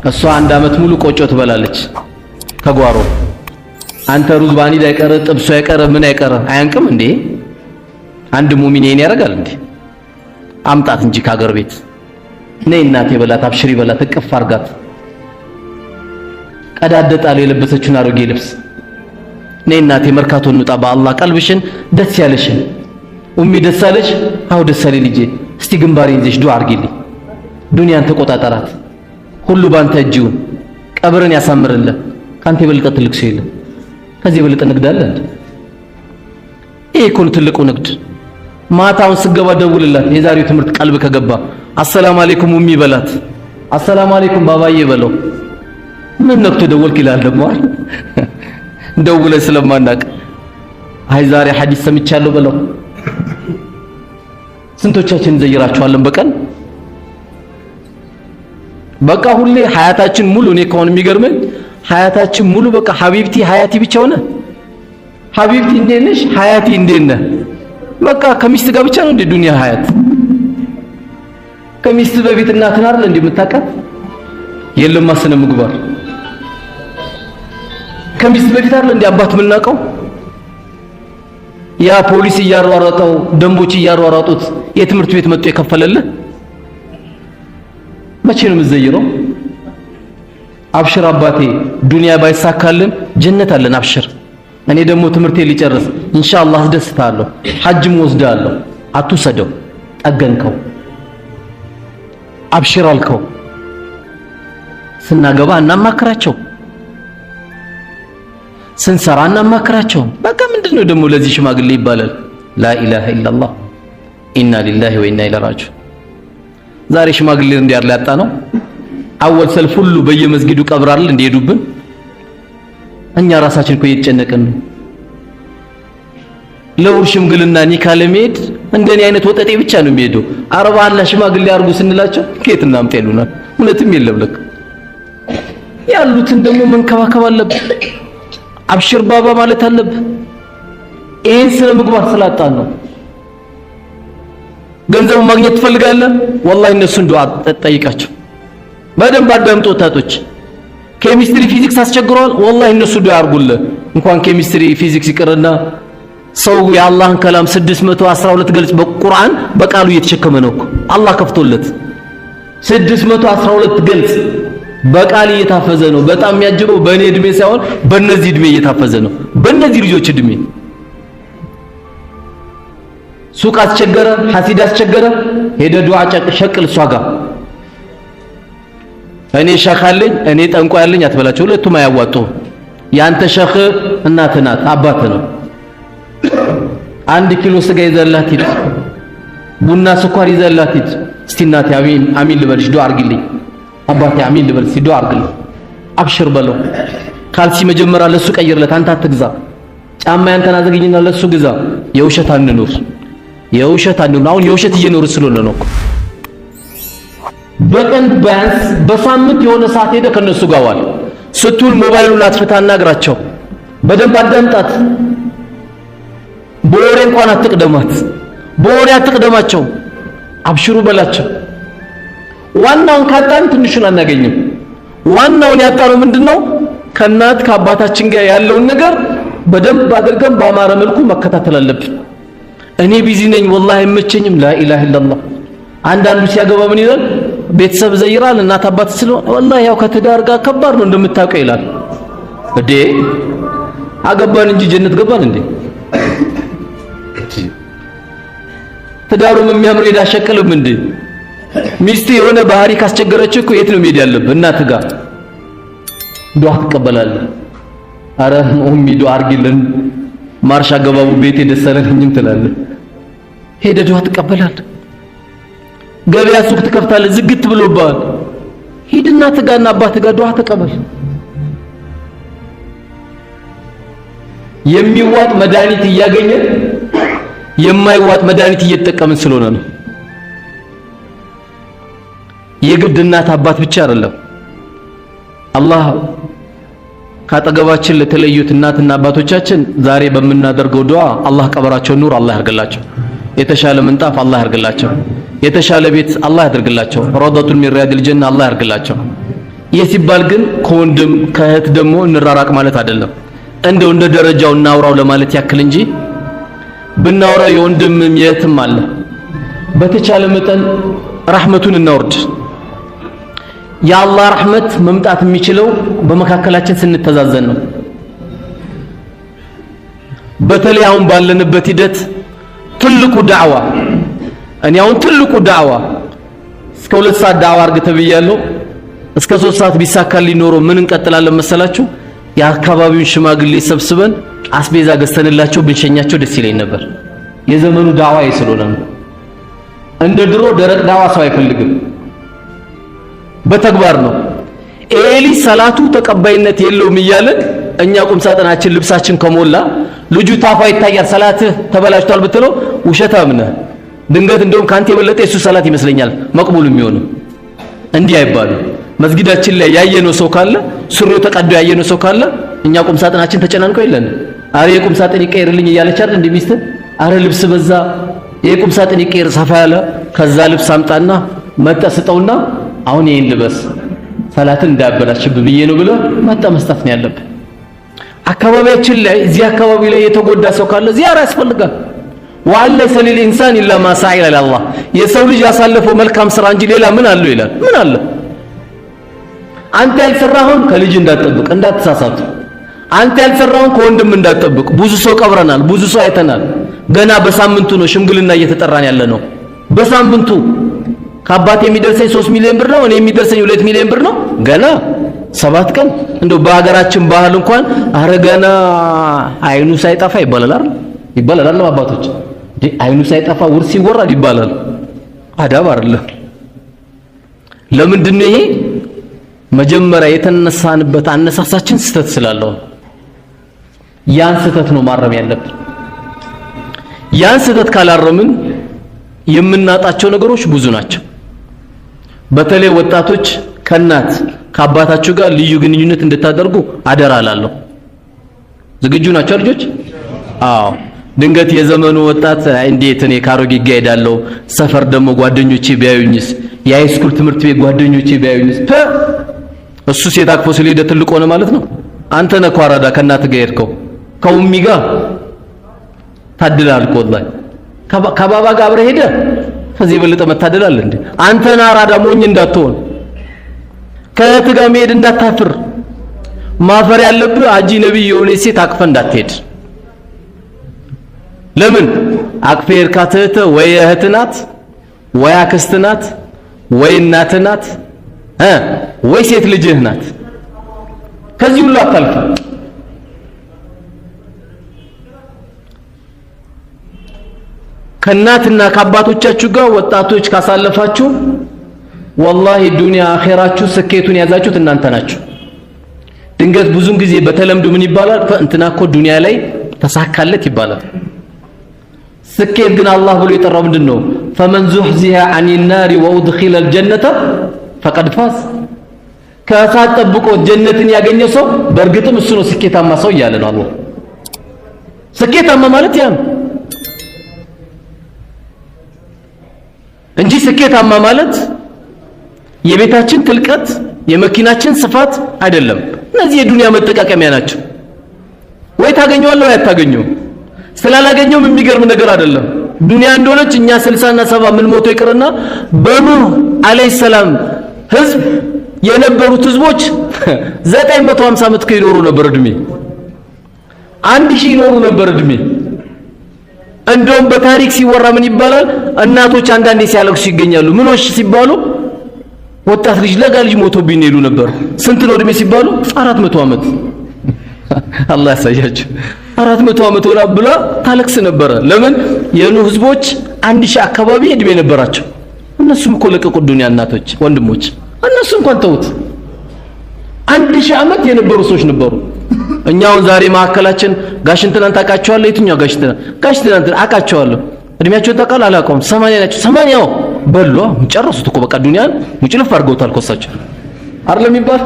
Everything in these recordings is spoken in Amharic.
እሷ አንድ አመት ሙሉ ቆጮ ትበላለች ከጓሮ። አንተ ሩዝ ባኒድ አይቀር ጥብሱ አይቀር ምን አይቀር አያንቅም እንዴ? አንድ ሙእሚን ይሄን ያደርጋል እንዴ? አምጣት እንጂ ከሀገር ቤት ነይ እናቴ በላት፣ አብሽሪ በላት፣ እቅፍ አርጋት። ቀዳደጣለው የለበሰችውን አሮጌ ልብስ። ነይ እናቴ መርካቶ እንውጣ በአላህ ቀልብሽን ደስ ያለሽን። ኡሚ ደስ አለሽ? አው ደስ አለኝ ልጄ። እስቲ ግንባሬን ይዘሽ ዱዓ አርጊልኝ። ዱንያን ተቆጣጠራት። ሁሉ ባንተ እጅ ይሁን። ቀብርን ያሳምርልህ። ካንተ የበለጠ ትልቅ ሰው የለም። ከዚህ የበለጠ ንግድ አለ እንዴ? ይሄ እኮ ነው ትልቁ ንግድ። ማታውን ስገባ ደውልላት። የዛሬው ትምህርት ቀልብ ከገባ አሰላሙ አለይኩም ኡሚ በላት። አሰላሙ አለይኩም ባባዬ በለው። ምን ነክቶ ደወልክ ይላል ደግሞ ደውለህ ስለማናቅ። አይ ዛሬ ሐዲስ ሰምቻለሁ በለው። ስንቶቻችን እንዘይራቸዋለን በቀን? በቃ ሁሌ ሐያታችን ሙሉ እኔ ከሆነ የሚገርመኝ ሐያታችን ሙሉ በቃ ሐቢብቲ ሐያቲ ብቻ ሆነ። ሐቢብቲ እንዴት ነሽ? ሐያቲ እንዴት ነህ? በቃ ከሚስት ጋር ብቻ ነው እንደ ዱንያ ሐያት። ከሚስት በፊት እናትን አይደል እንዴ የምታውቃት? የለም ስነ ምግባር። ከሚስት በፊት አይደል እንዴ አባት የምናውቀው? ያ ፖሊስ እያሯሯጠው ደንቦች እያሯሯጡት የትምህርት ቤት መጥቶ የከፈለልህ መቼ ነው የምትዘይረው? አብሽር አባቴ ዱንያ ባይሳካልን ጀነት አለን አብሽር። እኔ ደግሞ ትምህርቴን ሊጨርስ ኢንሻአላህ አስደስታለሁ። ሐጅም ወስዳለሁ። አትውሰደው። ጠገንከው፣ አብሽር አልከው። ስናገባ እናማክራቸው፣ ስንሰራ እናማክራቸው። በቃ ምንድነው ደግሞ ለዚህ ሽማግሌ ይባላል? ላኢላሃ ኢላላህ ኢና ሊላሂ ወኢና ኢለይሂ ራጂዑን። ዛሬ ሽማግሌ እንዲያር ሊያጣ ነው። አወል ሰልፍ ሁሉ በየመስጊዱ ቀብር አይደል እንዲሄዱብን። እኛ ራሳችን እኮ እየተጨነቅን ነው። ለውር ሽምግልና ኒካ ለመሄድ እንደኔ አይነት ወጠጤ ብቻ ነው የሚሄደው። አረባ አላ ሽማግሌ አርጉ ስንላቸው ከየት እናምጣ ይሉናል። እውነትም የለም ለካ። ያሉትን ደግሞ መንከባከብ አለብን። አብሽር ባባ ማለት አለብን። ይሄን ስለ ምግባር ስላጣን ነው። ገንዘብ ማግኘት ትፈልጋለህ? ወላሂ እነሱን ዱዓ ጠይቃቸው። በደንብ አዳምጡ ወጣቶች። ኬሚስትሪ ፊዚክስ አስቸግሯል? ወላሂ እነሱ ዱዓ አርጉልህ። እንኳን ኬሚስትሪ ፊዚክስ ይቅርና ሰው የአላህን ከላም 612 ገልጽ በቁርአን በቃሉ እየተሸከመ ነው እኮ አላህ ከፍቶለት 612 ገልጽ በቃል እየታፈዘ ነው። በጣም የሚያጅበው በእኔ እድሜ ሳይሆን በእነዚህ እድሜ እየታፈዘ ነው። በእነዚህ ልጆች እድሜ ሱቅ አስቸገረ፣ ሐሲድ አስቸገረ፣ ሄደ ዱዓ ሸቅል እሷ ጋር። እኔ ሸኽ አለኝ እኔ ጠንቋይ አለኝ አትበላቸው። ሁለቱም አያዋጡ። ያንተ ሸኽ እናትህ ናት አባትህ ነው። 1 ኪሎ ስጋ ይዘላት ሂድ፣ ቡና ስኳር ይዘላት ሂድ። እስቲ እናቴ አሚን ልበልሽ ዱዓ አርግልኝ፣ አባቴ አሚን ልበልሽ ዱዓ አርግልኝ። አብሽር በለው። ካልሲ መጀመሪያ ለሱ ቀይርለት፣ አንተ አትግዛ። ጫማ ያንተን አዘግኝና ለሱ ግዛ። የውሸት አንኑር፣ የውሸት አንኑር። አሁን የውሸት እየኖር ስለሆነ ነው እኮ። በቀን ቢያንስ በሳምንት የሆነ ሰዓት ሄደ ከነሱ ጋር ዋል። ስትውል ሞባይሉን አጥፍታ አናግራቸው። በደንብ አዳምጣት። በወሬ እንኳን አትቅደማት፣ በወሬ አትቅደማቸው። አብሽሩ በላቸው። ዋናውን ካጣን ትንሹን አናገኝም። ዋናውን ያጣነው ምንድነው? ከእናት ከአባታችን ጋር ያለውን ነገር በደንብ አድርገን በአማረ መልኩ መከታተል አለብን። እኔ ቢዚ ነኝ ወላሂ አይመቸኝም። ላኢላሃ ኢላላህ። አንዳንዱ ሲያገባ ምን ይላል? ቤተሰብ ዘይራል እናት አባት ስለሆነ ወላሂ ያው ከትዳር ጋር ከባድ ነው እንደምታውቀው ይላል። እዴ አገባን እንጂ ጀነት ገባን እንዴ? ትዳሩም የሚያምር ሄዳ አሸቀልም እንዴ? ሚስት የሆነ ባህሪ ካስቸገረች እኮ የት ነው መሄድ ያለብህ? እናት ጋር ዱዓ ትቀበላለህ። አረ ኡሚ ዱዓ አርጊልን ማርሻ አገባቡ ቤቴ ደስ አላለኝም ትላለህ። ሄደ ዱዓ ትቀበላለህ። ገበያ ሱቅ ትከፍታለህ፣ ዝግት ብሎብሃል። ሂድ እናትህ ጋርና አባትህ ጋር ዱዓ ተቀበል። የሚዋጥ መድኃኒት እያገኘን የማይዋጥ መድኃኒት እየተጠቀምን ስለሆነ ነው። የግድ እናት አባት ብቻ አይደለም። አላህ ካጠገባችን ለተለዩት እናትና አባቶቻችን ዛሬ በምናደርገው ዱዓ አላህ ቀበራቸውን ኑር አላህ ያርግላቸው። የተሻለ ምንጣፍ አላህ ያርግላቸው። የተሻለ ቤት አላህ ያድርግላቸው። ረውደቱን ሚን ሪያዲል ጀና አላህ ያርግላቸው። የሲባል ግን ከወንድም ከእህት ደግሞ እንራራቅ ማለት አይደለም። እንደው እንደ ደረጃው እናውራው ለማለት ያክል እንጂ ብናወራ የወንድምም የእህትም አለ። በተቻለ መጠን ረህመቱን እናወርድ። የአላህ ረህመት መምጣት የሚችለው በመካከላችን ስንተዛዘን ነው። በተለይ አሁን ባለንበት ሂደት ትልቁ ዳዕዋ እኔ አሁን ትልቁ ዳዕዋ እስከ 2 ሰዓት ዳዕዋ አርግ ተብያለሁ። እስከ 3 ሰዓት ቢሳካልኝ ኖሮ ምን እንቀጥላለን መሰላችሁ? የአካባቢውን ሽማግሌ ሰብስበን አስቤዛ ገዝተንላቸው ብንሸኛቸው ደስ ይለኝ ነበር። የዘመኑ ዳዕዋ ስለሆነ ነው። እንደ ድሮ ደረቅ ዳዕዋ ሰው አይፈልግም። በተግባር ነው። ኤሊ ሰላቱ ተቀባይነት የለውም እያለን እኛ ቁም ሳጥናችን ልብሳችን ከሞላ ልጁ ታፋ ይታያል ሰላትህ ተበላሽቷል ብትለው ውሸታም ነህ። ድንገት እንደውም ካንተ የበለጠ የሱ ሰላት ይመስለኛል መቅቡል የሚሆነው። እንዲህ አይባሉ። መስጊዳችን ላይ ያየነው ሰው ካለ ሱሪው ተቀዶ ያየነው ሰው ካለ እኛ ቁም ሳጥናችን ተጨናንቀው የለን። አረ የቁም ሳጥን ይቀየርልኝ እያለች አይደል እንደ ሚስት አረ ልብስ በዛ የቁም ሳጥን ይቀየር ሰፋ ያለ ከዛ ልብስ አምጣና መጣስጠውና አሁን ይሄን ልበስ ሰላትን እንዳያበላሽብ ብዬ ነው ብለ መጣ መስጠት ነው ያለብህ። አካባቢያችን ላይ እዚህ አካባቢ ላይ የተጎዳ ሰው ካለ ዚያራ ያስፈልጋል። ወአለይሰ ሊልኢንሳን ኢላ ማ ሰዓ ኢላ አላህ። የሰው ልጅ ያሳለፈው መልካም ስራ እንጂ ሌላ ምን አለው ይላል። ምን አለ? አንተ ያልሰራኸውን ከልጅ እንዳትጠብቅ እንዳትሳሳቱ። አንተ ያልሰራኸውን ከወንድም እንዳትጠብቅ። ብዙ ሰው ቀብረናል፣ ብዙ ሰው አይተናል። ገና በሳምንቱ ነው ሽምግልና እየተጠራን ያለ ነው። በሳምንቱ ከአባቴ የሚደርሰኝ 3 ሚሊዮን ብር ነው፣ እኔ የሚደርሰኝ 2 ሚሊዮን ብር ነው። ገና 7 ቀን እንደው በሀገራችን ባህል እንኳን አረጋና አይኑ ሳይጠፋ ይባላል ይባላል አባቶች። አይኑ ሳይጠፋ ውርስ ይወራል ይባላል። አዳብ አይደለም። ለምንድን ነው ይሄ? መጀመሪያ የተነሳንበት አነሳሳችን ስተት ስላለው ያን ስተት ነው ማረም ያለብን። ያን ስተት ካላረምን የምናጣቸው ነገሮች ብዙ ናቸው። በተለይ ወጣቶች ከናት ከአባታችሁ ጋር ልዩ ግንኙነት እንድታደርጉ አደራ እላለሁ። ዝግጁ ናቸው ልጆች? አዎ። ድንገት የዘመኑ ወጣት እንዴት እኔ ካሮጌ ጋር ሄዳለሁ፣ ሰፈር ደግሞ ጓደኞቼ ቢያዩኝስ፣ የሃይስኩል ትምህርት ቤት ጓደኞቼ ቢያዩኝስ፣ እሱ ሴት አቅፎ ስለሄደ ትልቅ ሆነ ማለት ነው። አንተ ነህ እኮ አራዳ ከእናት ጋር ሄድከው ከኡሚ ጋር ታድላል እኮ ወላሂ። ከባባ ጋር አብረህ ሄደህ ከዚህ የበለጠ መታደል አለ እንዴ? አንተና አራዳ ሞኝ እንዳትሆን ከእህት ጋር መሄድ እንዳታፍር። ማፈር ያለብህ አጂ ነብይ የሆነ ሴት አቅፈ እንዳትሄድ። ለምን አቅፈ ሄድካት እህት ወይ እህት ናት ወይ አክስት ናት ወይ እናት ናት ወይ ሴት ልጅህ ናት። ከዚህ ሁሉ አታልፍ። ከእናትና ከአባቶቻችሁ ጋር ወጣቶች ካሳለፋችሁ ወላሂ ዱንያ አኺራችሁ ስኬቱን ያዛችሁት እናንተ ናችሁ። ድንገት ብዙን ጊዜ በተለምዶ ምን ይባላል? እንትና እኮ ዱንያ ላይ ተሳካለት ይባላል። ስኬት ግን አላህ ብሎ የጠራው ምንድነው? ፈመን ዙህዚሃ አኒ ናሪ ወኡድኺለ አልጀነተ ፈቀድ ፋዝ። ከእሳት ጠብቆ ጀነትን ያገኘ ሰው በእርግጥም እሱ ነው ስኬታማ ሰው እያለ ነው አላህ። ስኬታማ ማለት ያ ነው እንጂ ስኬታማ ማለት የቤታችን ትልቀት የመኪናችን ስፋት አይደለም። እነዚህ የዱንያ መጠቃቀሚያ ናቸው። ወይ ታገኘዋለህ ወይ አታገኘው። ስላላገኘው የሚገርም ነገር አይደለም። ዱንያ እንደሆነች እኛ 60 እና 70 ምን ሞቶ ይቅርና በኑህ አለይሂ ሰላም ህዝብ የነበሩት ህዝቦች 950 ዓመት ይኖሩ ነበር እድሜ። 1000 ይኖሩ ነበር እድሜ። እንደውም በታሪክ ሲወራ ምን ይባላል? እናቶች አንዳንዴ ሲያለቅሱ ይገኛሉ። ምኖች ሲባሉ ወጣት ልጅ ለጋ ልጅ ሞቶብኝ ይሉ ነበር። ስንት ነው እድሜ ሲባሉ 400 ዓመት። አላህ ያሳያችሁ። 400 ዓመት ሆና ብላ ታለቅስ ነበረ። ለምን? የኑህ ህዝቦች 1000 አካባቢ እድሜ ነበራቸው። እነሱም እኮ ለቀቁ ዱንያ። እናቶች ወንድሞች፣ እነሱ እንኳን ተውት። 1000 ዓመት የነበሩ ሰዎች ነበሩ። እኛውን ዛሬ ማዕከላችን ጋሽ እንትናን ታውቃቸዋለህ? የትኛው ጋሽ እንትና? ጋሽ እንትና አውቃቸዋለሁ። እድሜያቸውን ታውቃለህ? አላውቀውም። 80 ናቸው። 80 በሉ ጨረሱት እኮ በቃ ዱንያን ሙጭልፍ አድርገውታል እኮ እሳቸው አይደለም የሚባል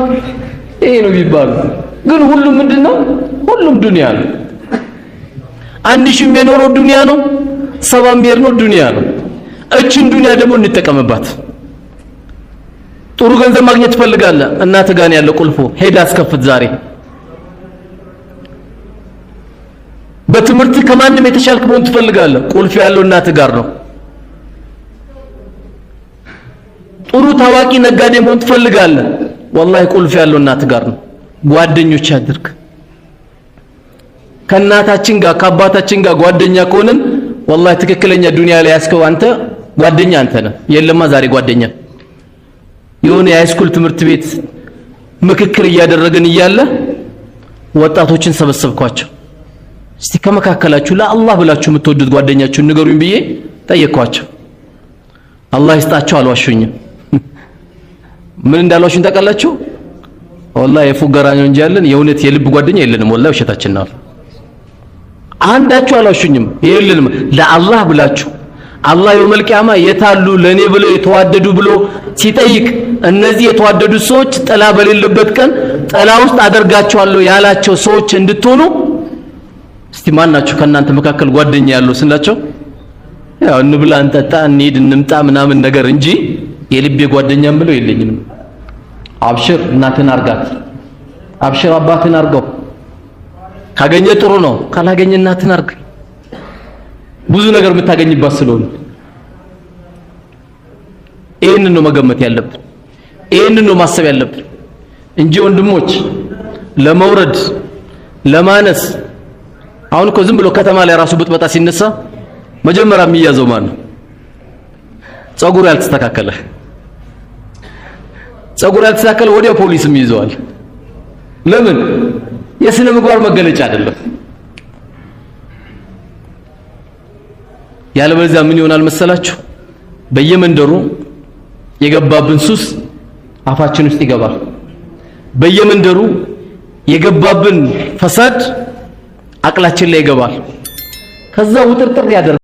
ይሄ ነው የሚባለው። ግን ሁሉም ምንድነው? ሁሉም ዱንያ ነው። 1000 የኖረው ዱንያ ነው፣ 70 የኖረው ዱንያ ነው። እችን ዱንያ ደግሞ እንጠቀምባት። ጥሩ ገንዘብ ማግኘት ትፈልጋለህ? እናትህ ጋር ያለ ቁልፉ ሄዳ አስከፍት ዛሬ። በትምህርት ከማንም የተሻልክ መሆን ትፈልጋለህ? ቁልፍ ያለው እናትህ ጋር ነው። ጥሩ ታዋቂ ነጋዴ መሆን ትፈልጋለህ? ወላሂ ቁልፍ ያለው እናትህ ጋር ነው። ጓደኞች አድርግ። ከእናታችን ጋር ከአባታችን ጋር ጓደኛ ከሆንን ወላሂ ትክክለኛ ዱንያ ላይ ያስከው አንተ ጓደኛ አንተ ነህ። የለማ ዛሬ ጓደኛ የሆነ የሃይስኩል ትምህርት ቤት ምክክር እያደረግን እያለ ወጣቶችን ሰበሰብኳቸው። እስቲ ከመካከላችሁ ለአላህ ብላችሁ የምትወዱት ጓደኛችሁን ንገሩኝ ብዬ ጠየቅኳቸው። አላህ ይስጣቸው አልዋሹኝም። ምን እንዳልዋሹኝ ታውቃላችሁ? ወላሂ የፉገራ ነው እንጂ ያለን የእውነት የልብ ጓደኛ የለንም። ወላሂ ውሸታችን ነው። አንዳችሁ አልዋሹኝም። የለንም ለአላህ ብላችሁ አላህ የውመል ቂያማ የታሉ ለኔ ብለው የተዋደዱ ብሎ ሲጠይቅ እነዚህ የተዋደዱ ሰዎች ጥላ በሌለበት ቀን ጥላ ውስጥ አደርጋቸዋለሁ ያላቸው ሰዎች እንድትሆኑ እስቲ ማናችሁ ከናንተ መካከል ጓደኛ ያለው ስንላቸው ያው እንብላ እንጠጣ እንሂድ እንምጣ ምናምን ነገር እንጂ የልቤ ጓደኛም ብለው የለኝም። አብሽር እናትን አርጋት፣ አብሽር አባትን አርገው። ካገኘ ጥሩ ነው፣ ካላገኘ እናትን አርግ። ብዙ ነገር የምታገኝባት ስለሆነ ይሄንን ነው መገመት ያለብን፣ ይሄንን ነው ማሰብ ያለብን እንጂ ወንድሞች ለመውረድ ለማነስ አሁን እኮ ዝም ብሎ ከተማ ላይ ራሱ ብጥበጣ ሲነሳ መጀመሪያ የሚያዘው ማን ነው? ጸጉሩ ያልተስተካከለ ወዲያው ፖሊስም ይዘዋል። ለምን? የስነ ምግባር መገለጫ አይደለም። ያለበለዚያ ምን ይሆናል መሰላችሁ? በየመንደሩ የገባብን ሱስ አፋችን ውስጥ ይገባል። በየመንደሩ የገባብን ፈሳድ አቅላችን ላይ ይገባል። ከዛ ውጥርጥር ያደርጋል።